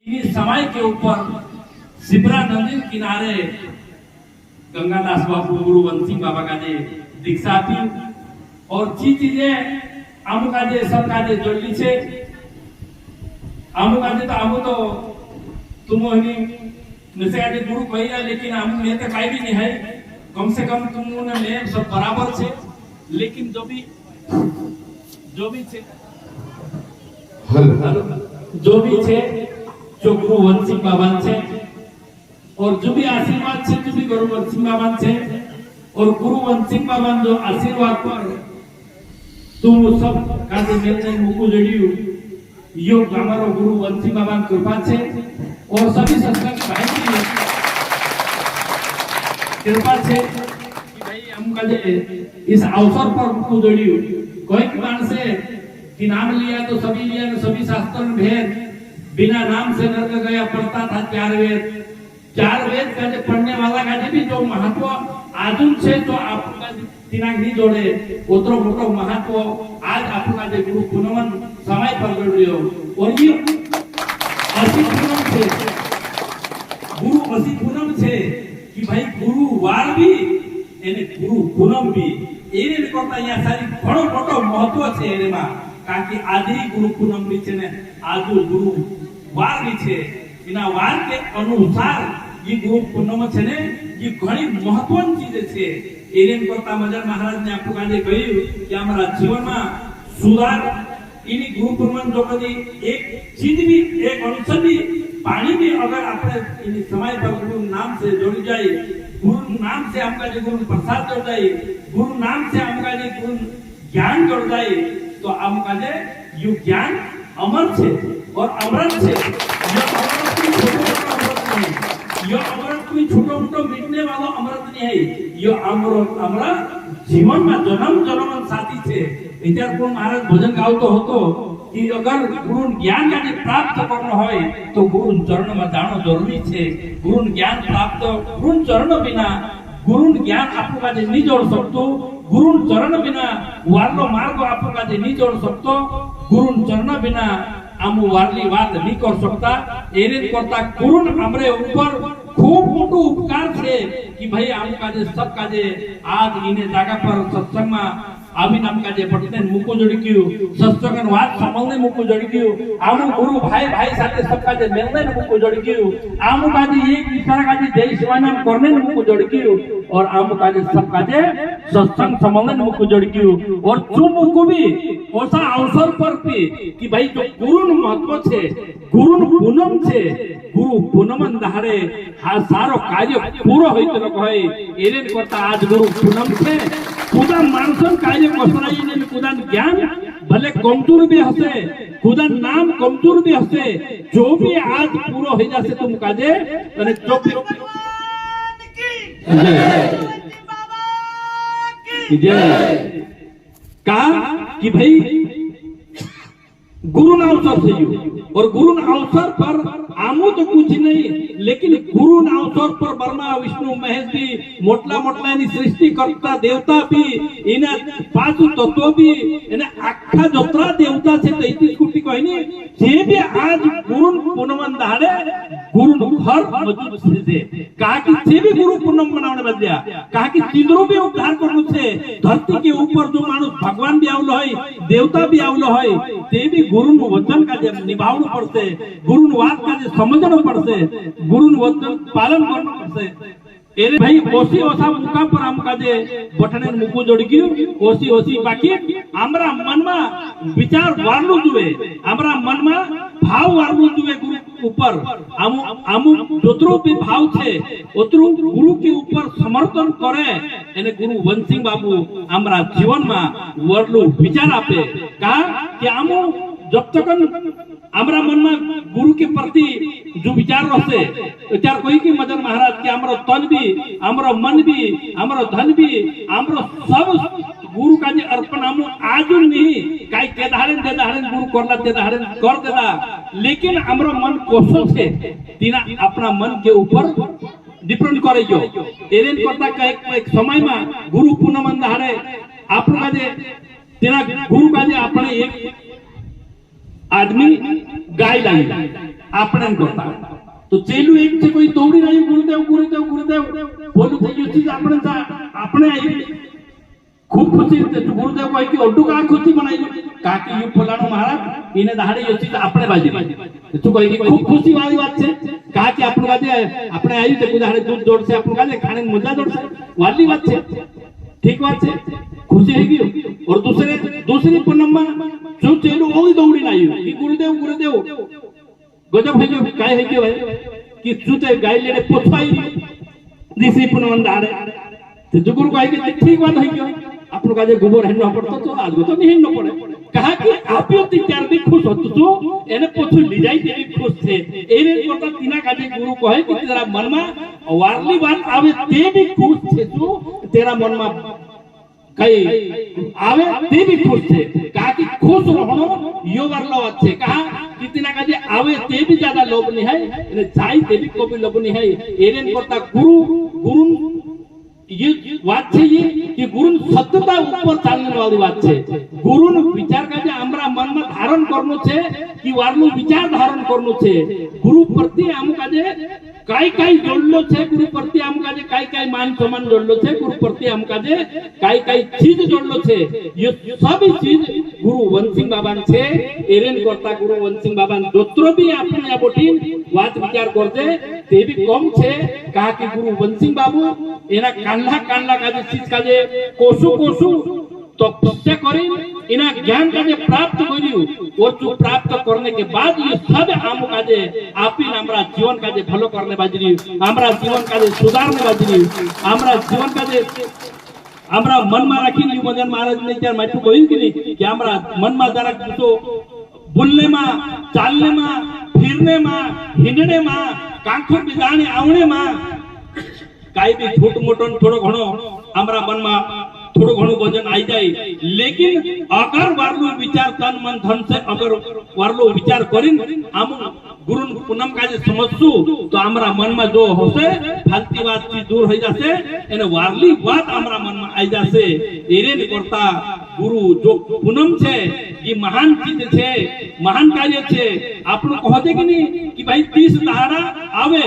इस समय के ऊपर शिप्रा नदी किनारे गंगादास बापू गुरु वंशी बाबा का जे दीक्षा थी और चीजें आमु का जे सब का जे जोड़ी छे आमु का जे तो तुम नशे का जे गुरु कहिया लेकिन आमु में तो काई भी नहीं है कम से कम तुमने में सब बराबर छे लेकिन जो भी छे जो भी छे जो गुरु वंशी बाबा छे और जो भी आशीर्वाद छे जो भी गुरु वंशी बाबा छे और गुरु वंशी बाबा जो आशीर्वाद पर तुम सब काजे मिलने मुकु जड़ियो यो हमारो गुरु वंशी बाबा कृपा छे और सभी सत्संग भाई की कृपा छे कि भाई हम काजे इस अवसर पर मुकु जड़ियो कोई की मान से कि नाम लिया तो सभी लिया तो सभी शास्त्रों में भेद बिना नाम से नरक गया पढ़ता था चार वेद का जो पढ़ने वाला का भी जो महत्व आजुन से तो आपका दिनांक नहीं जोड़े उतरो मोटो महत्व आज आपका जो गुरु पुनमन समय पर जोड़ लियो और ये असी पूनम से गुरु असी पूनम से कि भाई गुरु वार भी एने गुरु पूनम भी एने करता यहाँ सारी बड़ो मोटो महत्व छे एने मा કારણ કે આદિ ગુરુ પૂનમ બી છે ને આજુ ગુરુ વાર બી છે એના વાર કે અનુસાર ये गुरु पूनम છે ને ये ઘણી મહત્વની ચીજ છે એરેન કરતા મજા મહારાજ ને આપકો આજે કહ્યું કે અમારા જીવનમાં સુધાર એની ગુરુ પૂનમ જો કદી એક ચીજ भी एक अंश भी पानी भी अगर આપણે એની समय पर गुरु नाम से जोड़ जाए गुरु नाम से हमका जो गुरु प्रसाद जोड़ जाए गुरु नाम से हमका जो गुरु ज्ञान जोड़ जाए तो हम कहे यू ज्ञान अमर छे और अमृत छे यो अमृत कोई छोटो मोटो मिटने वाला अमृत नहीं है यो अमृत अमृत जीवन में जन्म जन्म साथी छे इधर को महाराज भजन गावतो होतो कि अगर गुरु ज्ञान का प्राप्त करनो होय तो गुरु चरण में जानो जरूरी छे गुरु ज्ञान प्राप्त गुरु चरण बिना गुरु ज्ञान आपको काजे नहीं जोड़ सकतो गुरु चरण बिना वारलो मार्ग आपको काजे नहीं जोड़ सकतो गुरु चरण बिना आमु वारली बात नहीं कर सकता एने करता गुरु हमरे ऊपर खूब मोटो उपकार छे कि भाई आमु काजे सब काजे आज इने जगह पर सत्संग में आमी नाम काजे पटने मुको जोड़ी क्यों सत्संगन बात संभलने मुको जोड़ी क्यों आमु गुरु भाई भाई साथे सब काजे मिलने मुको जोड़ी क्यों आमु काजे एक दूसरा काजे जय शिवानाम करने मुको जोड़ी क्यों और आमु काजे सब काजे सत्संग संभलने मुको जोड़ी क्यों और जो मुको भी ऐसा अवसर पर भी कि भाई जो गुरु महत्व छे गुरु पूनम छे गुरु पूनमन दाहरे हा सारो कार्य पूरो होइतो न कहे एने करता आज गुरु पूनम छे खुदा मानसन कार्य कसराई ने खुदा ज्ञान भले कमजोर भी हसे खुदा नाम कमजोर भी हसे जो भी आज पूरो हो जासे तुम काजे અને जो भी कहा कि भाई गुरु ना अवसर से और गुरु ना अवसर पर आमू तो कुछ नहीं लेकिन गुरु ना अवसर पर ब्रह्मा विष्णु महेश भी मोटला मोटला ની સૃષ્ટિ કરતા દેવતા भी એના પાછું તત્વ भी એને આખા જોતરા દેવતા છે 33 કોટી કહીને જે भी आज गुरु પૂનમન દાડે गुरु घर मौजूद છે कहा कि जे भी गुरु पूनम बनावने बदल्या कहा कि तीनरो भी उद्धार करनु छे धरती के ऊपर जो मानुष भगवान भी आवलो है देवता भी आवलो है ते भी गुरु नु वचन का जे निभावनु पड़से गुरु नु बात का जे समझनो पड़से गुरु नु वचन पालन करनो पड़से एरे भाई ओसी ओसा मुका पर हम का जे बटने मुकु जोड़ी गयो ओसी ओसी बाकी हमरा मन में विचार वारलू जुए हमरा मन में भाव वारलू जुए गुरु ऊपर आमु जोतरो भी भाव छे ओतरो गुरु के ऊपर समर्थन करे एने गुरु वंशी बाबू हमरा जीवन में वारलू विचार आपे का कि आमु जब तक हमरा मन में गुरु के प्रति जो विचार रहते विचार कोई की मदन महाराज के हमरो तन भी हमरो मन भी हमरो धन भी हमरो सब गुरु का जे अर्पण हम आजू नहीं काई के धारण दे धारण गुरु करला दे धारण कर देला लेकिन हमरो मन कोसो छे तीना अपना मन के ऊपर डिपेंड करे जो एरेन करता का एक समय में गुरु पूनम धारे आपन का जे तेना गुरु का जे अपने एक आदमी गाय लाई આપણે કરતા તો ચેલું એક છે કોઈ દોડી રહ્યું ગુરુદેવ ગુરુદેવ ગુરુદેવ બોલું થઈ ગયું ચીજ આપણે આવી खूब खुशी गुरुदेव को कि ओडू का खुशी बनाई काकी यू फलाणो महाराज इने दाड़े यो चीज आपने बाजी तो कही कि खूब खुशी वाली बात छे काकी आपन काजे आपने आयु ते दाड़े दूध जोड़ से आपन काजे खाने मजा जोड़ से वाली बात छे ठीक बात छे खुशी है गई और दूसरी पूनम में जो चेलू ओई दौड़ी ना आयु कि गुरुदेव गुरुदेव गजब है गयो काय है गयो कि जूते गाय लेने पोछवाई दूसरी पूनम दाड़े तो जो गुरु कहे कि ठीक बात है गयो आपन काजे गोबर हेनो पड़तो तो आज तो नहीं हेनो पड़े कहा कि आप योती चार भी खुश होतो तो एने पोछु ली जाई तेरी खुश छे एने कोता तीना काजे गुरु कहे कि तेरा मन में वारली बात आवे ते भी खुश छे तो तेरा मन में कई आवे ते भी खुश छे कहा कि खुश रहनो यो वारलो बात छे कहा कि तीना काजे आवे ते भी ज्यादा लोभ नहीं है एने जाई ते भी को भी लोभ नहीं है एने कोता गुरु ये बात है ये कि गुरु सत्यता ऊपर चालने वाली बात है गुरु विचार का हमरा मन में धारण करनो छे कि वारनो विचार धारण करनो छे गुरु प्रति आम काजे काई जोड़लो छे गुरु प्रति आम काजे काई मान सम्मान जोड़लो छे गुरु प्रति आम काजे काई चीज जोड़लो छे ये सब चीज गुरु वंशिंग बाबा छे एरेन करता गुरु वंशिंग बाबा जोत्रो भी आपने या बोटीन बात विचार करजे ते भी कम छे कहा कि गुरु वंशिंग बाबू एना कांडला काजे चीज काजे कोसु तो तपस्या करी इना ज्ञान काजे प्राप्त करियो और जो प्राप्त करने के बाद ये सब आम काजे आपी हमरा जीवन काजे भलो करने बाजरी हमरा जीवन काजे सुधारने बाजरी हमरा जीवन काजे हमरा मन में राखी ली मदन महाराज ने क्या मैं तो कहूं कि नहीं कि हमरा मन में जरा तो बोलने में चालने में फिरने में हिंडने में कांखो बिजाने आवने में काई भी छोट मोटो थोड़ो घणो हमरा मन में थोड़ो घणो वजन आई जाए लेकिन अगर वारलो विचार तन मन धन से अगर वारलो विचार करिन हम गुरु पूनम काजे समझसु तो हमरा मन में जो होसे फालती बात की दूर हो जासे एने वारली बात हमरा मन में आई जासे एरेन करता गुरु जो पूनम छे ये महान चीज छे महान कार्य छे आपनो कहते कि नहीं कि भाई 30 दहाड़ा आवे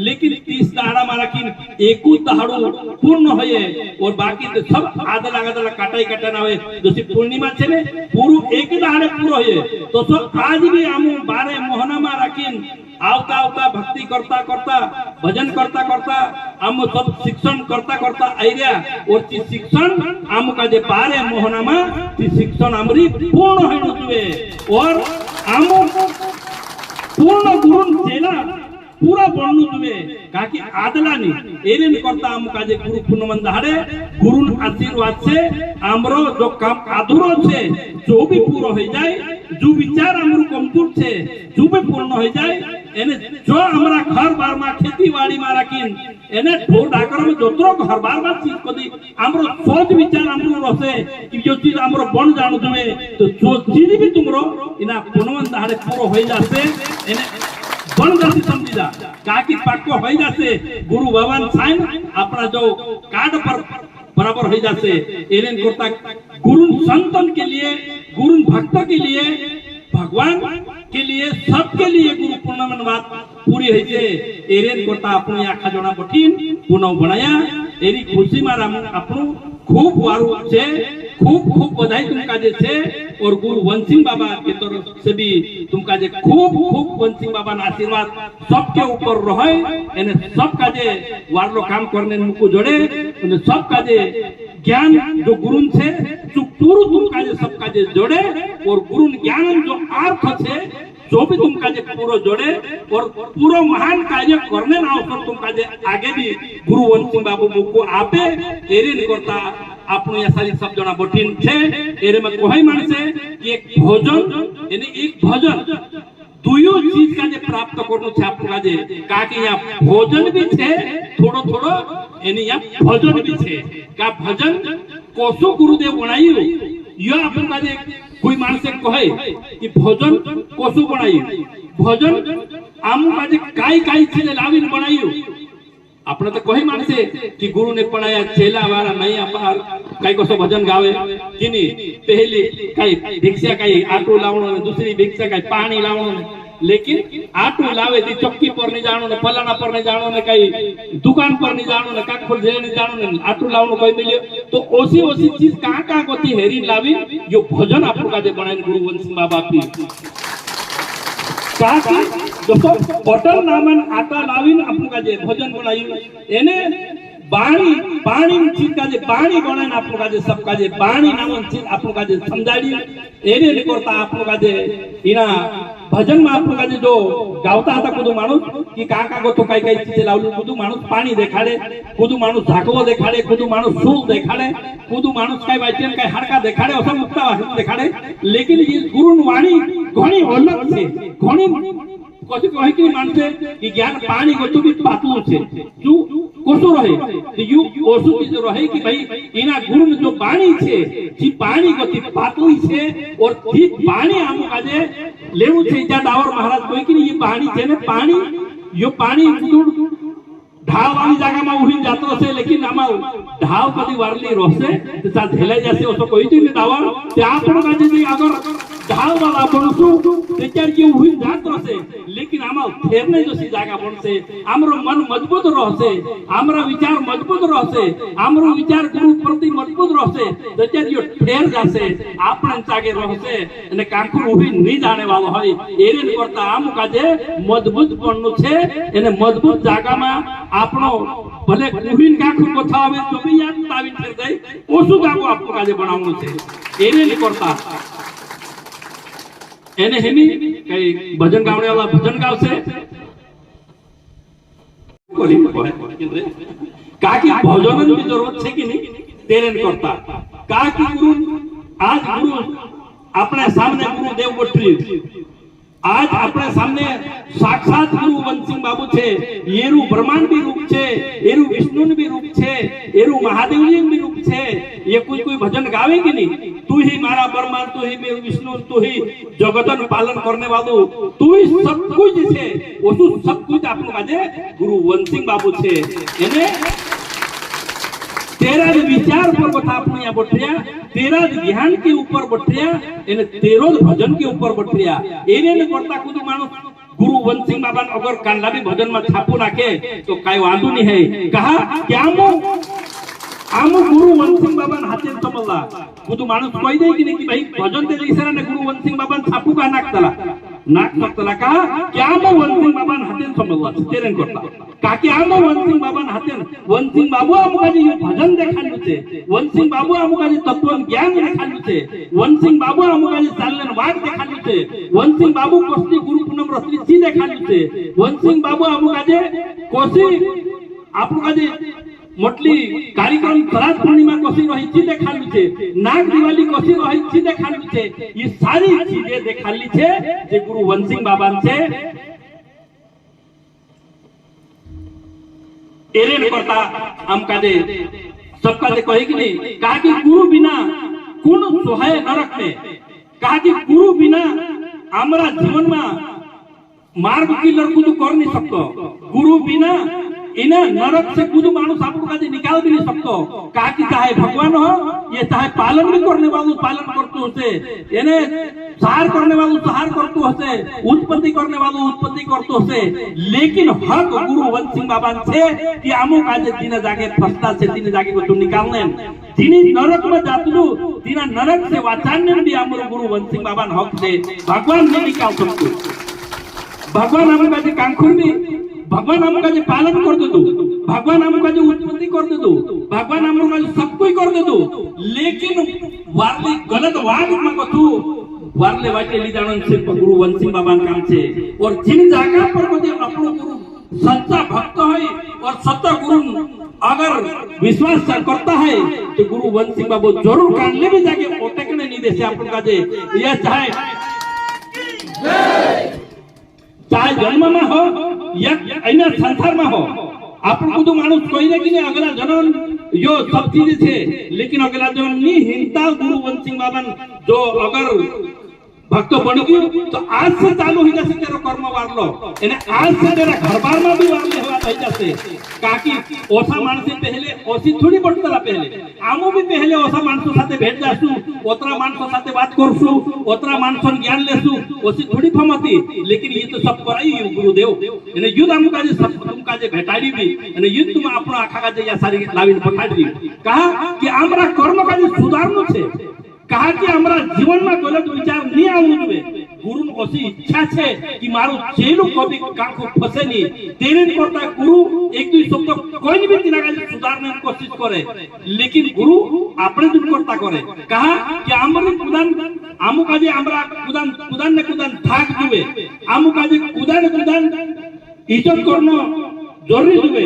लेकिन 30 दहाड़ा मारा कि एकू दहाड़ो पूर्ण होए और बाकी तो सब आदला काटाई काटा आवे जैसे पूर्णिमा छे ने पूरू एक दहाड़े पूरो होए तो सब आज भी आमु 12 महीना में राखीन आवता आवता भक्ति करता करता भजन करता करता आम सब शिक्षण करता करता आइरिया और ती शिक्षण आम का जे 12 महीना में ती शिक्षण आमरी पूर्ण होनो जुए और आम पूर्ण गुरु चेला पूरा बननु जुए काकी आदलानी एरेन करता आम काजे गुरु पूर्णमन दाड़े गुरु आशीर्वाद से आमरो जो काम अधूरो छे जो भी पूरा हो जाए जो विचार आमरो कमजोर छे जो भी पूर्ण हो जाए एने जो हमरा घर बार में खेती बाड़ी में राखीन एने ढोर डाकर में जोतरो घर बार में चीज कदी आमरो सोच विचार आमरो रसे कि जो चीज आमरो बन जानो जुए तो जो चीज भी तुमरो इना पूर्णमन दाड़े पूरो हो जासे एने बन जाती समझी जा काकी पाको हो जासे गुरु भगवान साइन अपना जो कार्ड पर बराबर हो जासे एरेन करता गुरु संतन के लिए गुरु भक्त के लिए भगवान के लिए सबके लिए गुरु पूर्णमन बात पूरी है जे एरेन करता अपनी आखा जोड़ा बठीन पुनः बनाया एरी खुशी मारा अपनो खूब वारू छे खूब बधाई तुमका जे छे और गुरु वंशिंग बाबा के तरफ से भी तुमका जे खूब वंशिंग बाबा ना आशीर्वाद सबके ऊपर रहे एने सबका जे वारलो काम करने मुको जोड़े एने सबका जे ज्ञान जो गुरु छे जो पूरा तुमका जे सबका जे जोड़े और गुरु ज्ञान जो अर्थ छे जो भी तुमका जे पूरो जोड़े और पूरा महान कार्य करने ना अवसर तुमका जे आगे भी गुरु वंशिंग बाबू मुको आपे एरेन करता आपनो या सारी सब जना बठीन छे एरे में कोई मानसे कि एक भोजन यानी एक भजन दुयो चीज का जे प्राप्त करनो छे आपका जे काके या भोजन भी छे थोड़ो थोड़ो यानी या भजन भी छे का भजन कोसो गुरुदेव बनायो यो आपका जे कोई मानसे कहे कि भजन कोसो बनायो भजन आमु का जे काई चीज लाविन बनायो अपने तो कोई मानसे कि गुरु ने पढ़ाया चेला वाला नहीं अपार कई को भजन गावे कि नहीं पहली कई भिक्षा कई आटो लावणो दूसरी भिक्षा कई पानी लावणो लेकिन आटू लावे दी चौकी पर नहीं जानो ने फलाना पर नहीं जानो ने कई दुकान पर नहीं जानो ने काखोर जे नहीं जानो ने आटू लावनो कोई मिलियो तो ओसी ओसी चीज का गोती हेरी लावी जो भोजन आपको का जे बनाई गुरु वंशिंग बाबा की काकी दोस्तों बटर नामन आटा लावीन आपको का जे भोजन बनाई एने पानी पानी चीज का जे पानी बनाने आपको का जे सब का जे पानी नामन चीज आपको का जे समझाड़ी एने करता आपको का जे इना भजन में आपको का जे जो गावता था कुदू मानुस कि का गो तो काई काई चीज लावली कुदू मानुस पानी देखाड़े कुदू मानुस झाकवो देखाड़े कुदू मानुस सूल देखाड़े कुदू मानुस काई वाचन काई हाडका देखाड़े असा मुक्ता वाचन देखाड़े लेकिन ये गुरु वाणी घणी अलग छे घणी कथी कहे कि मानसे कि ज्ञान पानी गोतु भी पातलू छे जो कोसो रहे तो यू ओसु चीज रहे कि भाई इना गुरु में जो पानी छे जी पानी गति पातली छे और जी पानी आमु काजे लेवु छे ज्या डावर महाराज कोई कि ये पानी छे ने पानी यो पानी ढाव वाली जगह में उही जातो से लेकिन आमा ढाव कदी वारली रोसे तसा झेले जैसे ओसो कोई थी ने दावा ते आपण काजे जी अगर ढाल वाला बनसु तेचार की उही जात रसे लेकिन आमा फेरने जसी जागा बनसे हमरो मन मजबूत रहसे हमरा विचार मजबूत रहसे हमरो विचार गुरु प्रति मजबूत रहसे तेचार यो फेर जासे आपण जागे रहसे અને કાંકુ ઉભી ની જાણે વાળો હોય એરેન કરતા આમ કાજે મજબૂત પણનું છે એને મજબૂત જાગામાં આપણો ભલે ઉહીન કાંકુ કોથા આવે તો બી યાદ તાવી થઈ જાય ઓસુ જાગો આપણો કાજે બનાવવાનું છે એરેન કરતા એને હેની કઈ ભજન ગાવણે વાળા ભજન ગાવશે કાકી ભજનની જરૂરત છે કે નહીં તેરેન કરતા કાકી ગુરુ आज गुरु अपने सामने गुरु देव गोत्री आज अपने सामने साक्षात गुरु वंशिंग बाबू छे येरु ब्रह्मांड भी रूप छे येरु विष्णु भी रूप छे येरु महादेव जी भी रूप छे ये कोई भजन गावे कि नहीं तू ही मारा ब्रह्मांड तू ही मेरु विष्णु तू ही जगतन पालन करने वालो तू ही सब कुछ छे वो तो सब कुछ आपको काजे गुरु वंशिंग बाबू छे एने तेरा विचार पर कथा अपने यहाँ बैठिया तेरा ज्ञान के ऊपर बैठिया एने तेरो भजन के ऊपर बैठिया एने ने करता कुदू मानुस गुरु वंशिंग बाबा अगर कांडा भी भजन में छापू नाखे तो काई वांधो नहीं है कहा क्या आमो गुरु वंशिंग बाबा हाथे समजला कुदू मानुस कही दे कि नहीं कि भाई भजन ते इशारा ने गुरु वंशिंग बाबा छापू का नाक सकतला कहा क्या आमो वंशिंग बाबा हाथे समजला तेरेन करता काकी आमो वंशिंग बाबा हाथे वंशिंग बाबू आमुका जी भजन देखाड्યું છે वंशिंग बाबू आमुका जी तत्व ज्ञान देखाड्યું છે वंशिंग बाबू आमुका जी चालन वाट देखाड्યું છે वंशिंग बाबू कोसनी गुरु पूनम रस्त्री ची देखाड्યું છે वंशिंग बाबू आमुका जी कोसी आपुका जी मोटली कार्यक्रम श्राद्ध पूर्णिमा कोसी रही ची देखाड्યું છે नाग दिवाली कोसी रही ची देखाड्યું છે ये सारी चीजें देखाड्યું છે जे गुरु वंशिंग बाबा છે एरेन करता हम काजे सब काजे कहे कि नहीं कहा कि गुरु बिना कौन सोहाय नरक में कहा कि गुरु बिना हमारा जीवन में मार्ग की लड़कू तो कर नहीं सकतो गुरु बिना इन्हें नरक से कुछ मानुस आपको काजे निकाल भी नहीं सकतो कहा कि चाहे भगवान हो ये चाहे पालन भी करने वालों पालन करते होते इन्हें सहार करने वालों सहार करते होते उत्पत्ति करने वालों उत्पत्ति करते होते लेकिन हक गुरु वंशिंग बाबा से कि आमो काजे तीन जागे फंसता से तीन जागे को तो निकालने तीन नरक में जातलू तीन नरक से वाचान्य भी आमरो गुरु वंशिंग बाबा हक से भगवान नहीं निकाल सकते भगवान आमो काजे कांखुर भी भगवान आमुका जे पालन कर दे दो भगवान आमुका जे उत्पत्ति कर दे दो भगवान आमुका जे सब कोई कर दे दो लेकिन वारले गलत वाद में कथू वारले वाटे ली जाणन से गुरु वंशिंग बाबा काम छे और जिन जगह पर कोई अपनो गुरु सच्चा भक्त है और सच्चा गुरु अगर विश्वास करता है तो गुरु वंशिंग बाबू जरूर कान ले भी जाके ओटेकने नहीं देसे अपन का जे ये चाहे चाहे जन्म में हो या अन्य संसार में हो आपन को तो मानुस कोई नहीं कि अगला जन्म यो सब चीजें छे लेकिन अगला जन्म नहीं हिंता गुरु वंशिंग बाबा जो अगर भक्त बन गयो तो आज से चालू हो जासे तेरो कर्म वारलो एने आज से तेरा घरबार में भी वारले हुआ થઈ जासे काकी ओसा माणसे पहले ओसी थोड़ी बटतला पहले आमो भी पहले ओसा माणसो साथे भेट जासु ओतरा माणसो साथे बात करसु ओतरा माणसन ज्ञान लेसु ओसी थोड़ी फमती लेकिन ये तो सब कराई गुरुदेव एने युद्ध आमु काजे सब तुम काजे भेटाडी भी एने युद्ध तुम आपनो आखा काजे या सारी लावीन पठाडी कहा कि आमरा कर्म काजे सुधारनो छे कहा कि हमारा जीवन में गलत विचार नहीं आवू જોઈએ गुरु ओसी इच्छा छे कि मारो चेलो कभी काको फसे नहीं तेरे करता गुरु एक दुई शब्द कोई भी तिना का सुधारने की कोशिश करे लेकिन गुरु आपने जो करता करे कहा कि हमरे कुदान आमु काजे हमरा कुदान ने कुदान थाक दिवे आमु काजे कुदान इज्जत करनो जरूरी जुए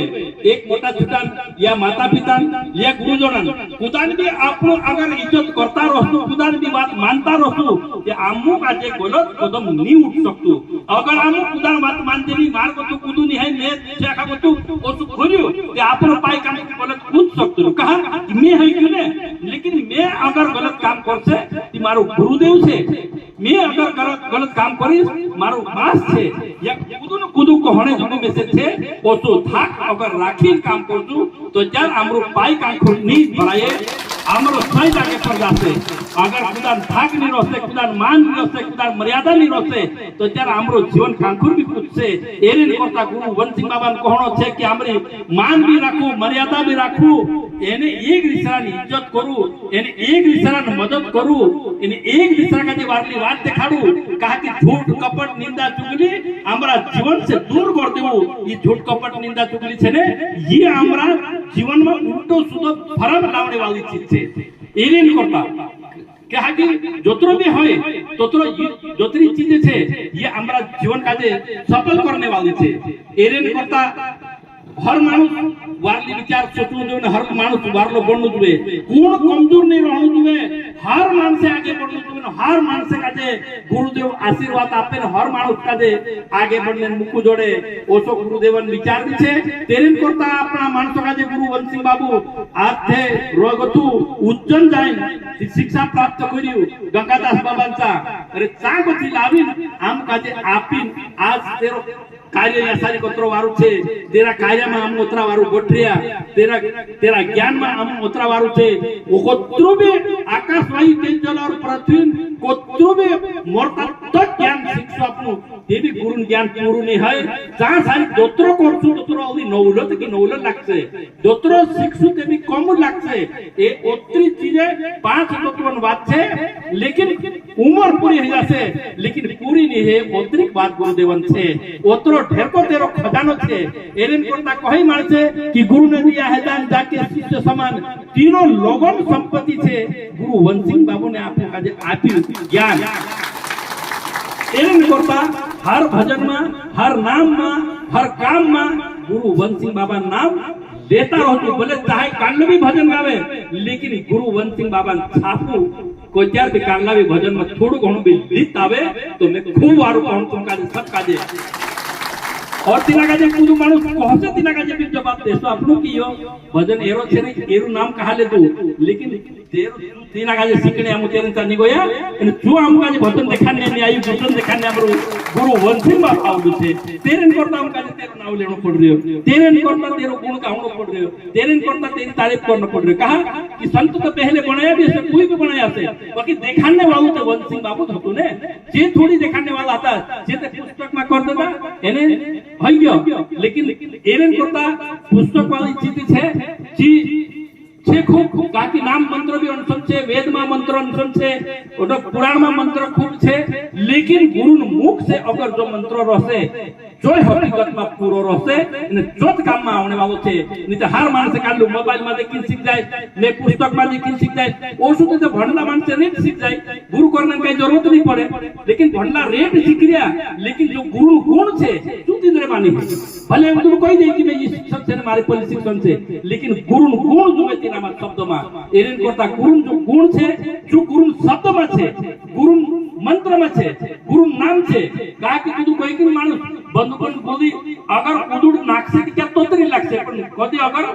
एक मोटा छुटान या माता पिता या गुरुजन कुदान भी आपनो अगर इज्जत करता रहतो कुदान भी बात मानता रहतो कि आमु काजे गलत कदम नहीं उठ सकतो अगर आमु कुदान बात मानते नहीं मार को तो कुदू नहीं है ने छाखा को तो ओसु खोरियो कि आपनो पाई काम गलत कूद सकतो कहा कि मैं है क्यों ने लेकिन मैं अगर गलत काम करसे कि मारो गुरुदेव से मैं अगर गलत काम करीस मारो बास छे या कुदू को होने जो मैसेज छे ओसु थाक अगर राखी काम करजू तो जब हमरो पाई काम नहीं भराए हमरो सही जाके पर जाते अगर कुदान थाक नहीं रहते कुदान मान नहीं रहते कुदान मर्यादा नहीं रहते तो जब हमरो जीवन कांकुर भी कुछ से एरिन करता गुरु वंशिंग बाबा कहनो छे कि हमरी मान भी राखू मर्यादा भी राखू एने एक दिशानी इज्जत करू एने एक दिशानी मदद करू एने एक दिशा का जे वारली बात देखाडू कहा कि झूठ कपट निंदा चुगली हमरा जीवन से दूर कर देऊ ई झूठ कपट निंदा चुगली छे ने ये हमरा जीवन में उल्टो सुधो फरक लावने वाली चीज छे एरिन करता कहा कि जोतरो भी होय तोतरो जोतरी चीजें छे ये हमरा जीवन का जे सफल करने वाली छे एरिन करता हर मानुष वारली विचार सोचू जो हर मानुष वारलो बनू जुए कोण कमजोर नहीं रहू जुए हर मानसे आगे बढ़ू जुए हर मानसे काजे गुरुदेव आशीर्वाद आपे हर मानुष काजे आगे बढ़ने मुकु जोड़े ओसो गुरुदेवन विचार दी छे तेरेन करता अपना मानसो काजे गुरु वंशिंग बाबू आज थे रोगतु उज्जैन जाईन शिक्षा प्राप्त कर्यु गंगादास बाबांचा अरे चागोथी लावीन आम काजे आपीन आज तेरो कार्य या सारी कोतरो वारू छे तेरा कार्य में हम उतरा वारू गोठरिया तेरा ज्ञान में हम उतरा वारू छे वो कोतरो भी आकाश वायु तेज जल और पृथ्वी कोतरो भी मोरता तक ज्ञान शिक्षा अपनु ये भी गुरु ज्ञान पूर्ण नहीं है जहां सारी दोत्रो करछु दोत्रो ओली नौलत की नौलत लागছে दोत्रो शिक्षु ते भी कम लागছে ए ओत्री चीजें पांच तत्वन बात छे लेकिन उम्र पूरी हो जासे लेकिन पूरी नहीं है ओत्री बात गुरुदेवन छे ओतरो ढेर को तेरो खजानो छे एरेन करता कही मानसे कि गुरु ने दिया है दान जाके शिष्य समान तीनों लोगन संपत्ति छे गुरु वंशिंग बाबू ने आपने काजे आपी ज्ञान एरेन करता हर भजन में हर नाम में हर काम में गुरु वंशिंग बाबा नाम देता रहतो बोले चाहे कांड भी भजन गावे लेकिन गुरु वंशिंग बाबा छापू कोई त्यार भी कांडला भी भजन में थोड़ो घणो भी गीत आवे तो मैं खूब वारू कहूं तुम काजे सब काजे और तिना काजे कुदू मानुष कहसे तिना काजे भी जवाब दे तो अपनो कियो भजन एरो छे नहीं एरू नाम कहा ले तू लेकिन तेरो तिना काजे सीखने हम तेरे तनी गोया અને જો हम काजे भजन देखाने नहीं आयु भजन देखाने हमरो गुरु वंशिंग बाबा आवडू छे तेरे करता हम काजे तेरो नाम लेनो पड़ रयो तेरे करता तेरो गुण गावनो पड़ रयो तेरे करता तेरी तारीफ करनो पड़ रयो कहा कि संत तो पहले बनाया भी से कोई भी बनाया से बाकी देखाने वाला तो वंशिंग बाबू હતો ने जे थोड़ी देखाने वाला था जे ते पुस्तक में कर देता एने भइयो लेकिन एरेन करता पुस्तक वाली चीज छे जी छे खूब बाकी नाम मंत्र भी अनसन छे वेद में मंत्र अनसन छे ओटो पुराण में मंत्र खूब छे लेकिन गुरु मुख से अगर जो मंत्र रहसे जो हकीकत में पूरो रहसे ने जोत काम में आवने वालो छे नहीं तो हर मानस कालू मोबाइल में देखिन सीख जाए ने पुस्तक में देखिन सीख जाए ओसु तो भणला मानस रेट सीख जाए गुरु करने की जरूरत नहीं पड़े लेकिन भणला रेट सीख लिया लेकिन जो गुरु गुण छे चुती दरे मानी भले हम तुम कोई नहीं कि मैं ये शिक्षक से मारे पहले शिक्षण से लेकिन गुरु गुण जो है नाम शब्द में एरेन करता गुरु जो गुण छे जो गुरु शब्द में छे गुरु मंत्र में छे गुरु नाम छे का कि कदू कोई कि मानुष बंदूक गोली अगर उडुड नाखसे कि क्या तोतरी लागसे पण कदी अगर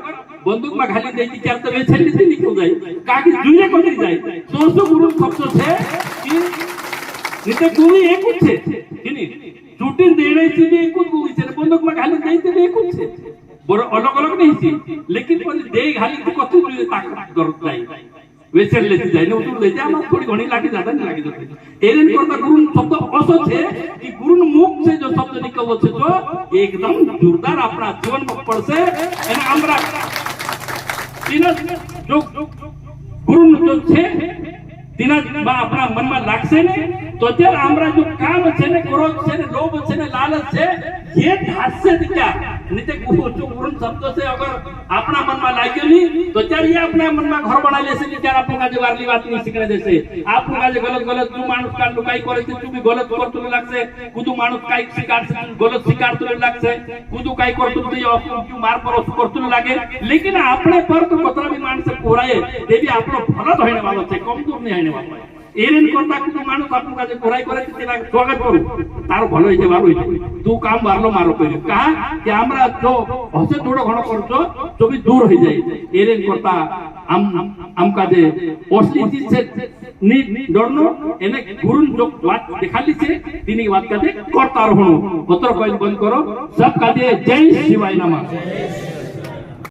बंदूक में घाली दे कि क्या तो वे छेली से निकल जाए का कि जुए कोतरी जाए तो गुरु शब्द छे कि નીતે ગુણી એક જ છે કેની ચૂંટી દેણાઈ છે એક જ ગુણી છે બંદૂકમાં ઘાલી દઈ છે એક જ છે બરો અલગ અલગ નહીં છે લેકિન પણ દે ઘાલી તો કતું જોઈએ તાકાત ગરજ જાય વેચેર લેતી જાય ને ઉતર દે આમાં થોડી ઘણી લાગી જાતા ને લાગી જશે એરેન કરતા ગુરુ શબ્દ અસો છે કે ગુરુ મુખ से जो शब्द निकलવો છે તો એકદમ જોરદાર આપણા જીવનમાં પડશે અને આમરા તીન જો ગુરુ જો છે તીના આપણા મનમાં લાગશે ને તો અત્યારે આમરા જો કામ છે ને ક્રોધ છે ને લોભ છે ને લાલચ છે ये हास्य दिखा નીતે ગુરુ જો ગુરુ શબ્દ છે અગર આપણા મનમાં લાગ્યો નહીં તો ત્યારે એ આપણા મનમાં ઘર બનાવી લેશે ને ત્યારે આપણને આજે વારલી વાત નહીં શીખડે દેશે આપણને આજે ગલત તું માણસ કાલ કાઈ કરે છે તું બી ગલત કરતો લાગશે કુદુ માણસ કાઈ શિકારશે ગલત શિકારતો લાગશે કુદુ કાઈ કરતો તું માર પર કરતો લાગે લેકિન આપણે પર તો કતરા બી માણસ કોરાય દેવી આપણો ફરજ હોઈને વાળો છે કમજોર નહીં હોઈને વાળો એરેન કરતા કુદુ માણસ આપણું કાજે કોરાઈ કરે છે તેના સ્વાગત કરું તારો ભલો છે વાળો છે તું કામ વારલો મારો કર્યો કહા કે আমরা જો હશે થોડો ઘણો કરજો તો બી દૂર થઈ જાય એરેન કરતા આમ કાજે ઓસલી ચીજ છે ની ડરનો એને ગુરુ જો વાત દેખાલી છે તેની વાત કાજે કરતા રહો પત્ર કોઈલ બંધ કરો સબ કાજે જય શિવાય નમઃ